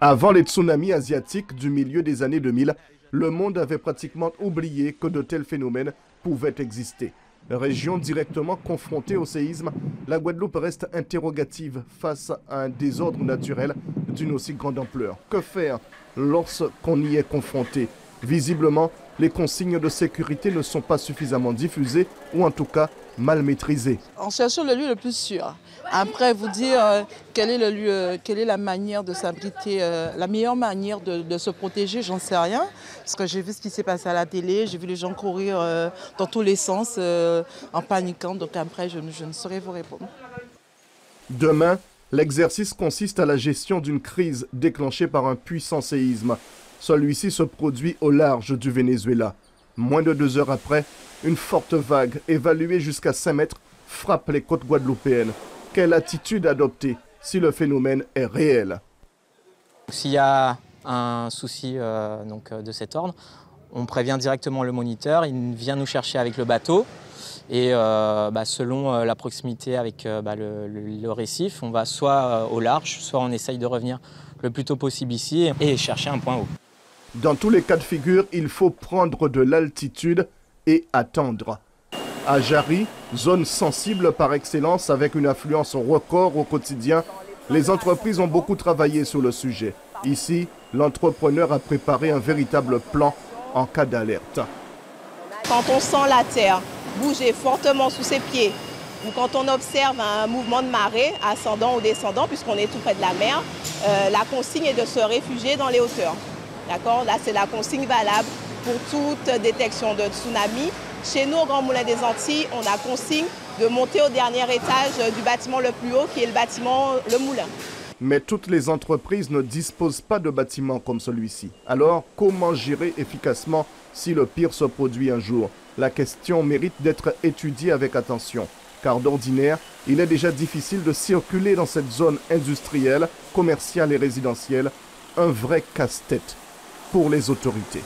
Avant les tsunamis asiatiques du milieu des années 2000, le monde avait pratiquement oublié que de tels phénomènes pouvaient exister. Région directement confrontée au séisme, la Guadeloupe reste interrogative face à un désordre naturel d'une aussi grande ampleur. Que faire lorsqu'on y est confronté? Visiblement, les consignes de sécurité ne sont pas suffisamment diffusées ou en tout cas mal maîtrisées. En cherchant le lieu le plus sûr. Après, vous dire quel est le lieu, quelle est la manière de s'abriter, la meilleure manière de se protéger, j'en sais rien. Parce que j'ai vu ce qui s'est passé à la télé, j'ai vu les gens courir dans tous les sens en paniquant. Donc après, je ne saurais vous répondre. Demain, l'exercice consiste à la gestion d'une crise déclenchée par un puissant séisme. Celui-ci se produit au large du Venezuela. Moins de 2 heures après, une forte vague, évaluée jusqu'à 5 mètres, frappe les côtes guadeloupéennes. Quelle attitude adopter si le phénomène est réel? S'il y a un souci de cet ordre, on prévient directement le moniteur, il vient nous chercher avec le bateau et selon la proximité avec le récif, on va soit au large, soit on essaye de revenir le plus tôt possible ici et chercher un point haut. Dans tous les cas de figure, il faut prendre de l'altitude et attendre. À Jari, zone sensible par excellence avec une affluence record au quotidien, les entreprises ont beaucoup travaillé sur le sujet. Ici, l'entrepreneur a préparé un véritable plan en cas d'alerte. Quand on sent la terre bouger fortement sous ses pieds, ou quand on observe un mouvement de marée, ascendant ou descendant, puisqu'on est tout près de la mer, la consigne est de se réfugier dans les hauteurs. D'accord ? Là, c'est la consigne valable pour toute détection de tsunami. Chez nous, au Grand Moulin des Antilles, on a consigne de monter au dernier étage du bâtiment le plus haut, qui est le bâtiment Le Moulin. Mais toutes les entreprises ne disposent pas de bâtiments comme celui-ci. Alors, comment gérer efficacement si le pire se produit un jour? La question mérite d'être étudiée avec attention. Car d'ordinaire, il est déjà difficile de circuler dans cette zone industrielle, commerciale et résidentielle. Un vrai casse-tête pour les autorités.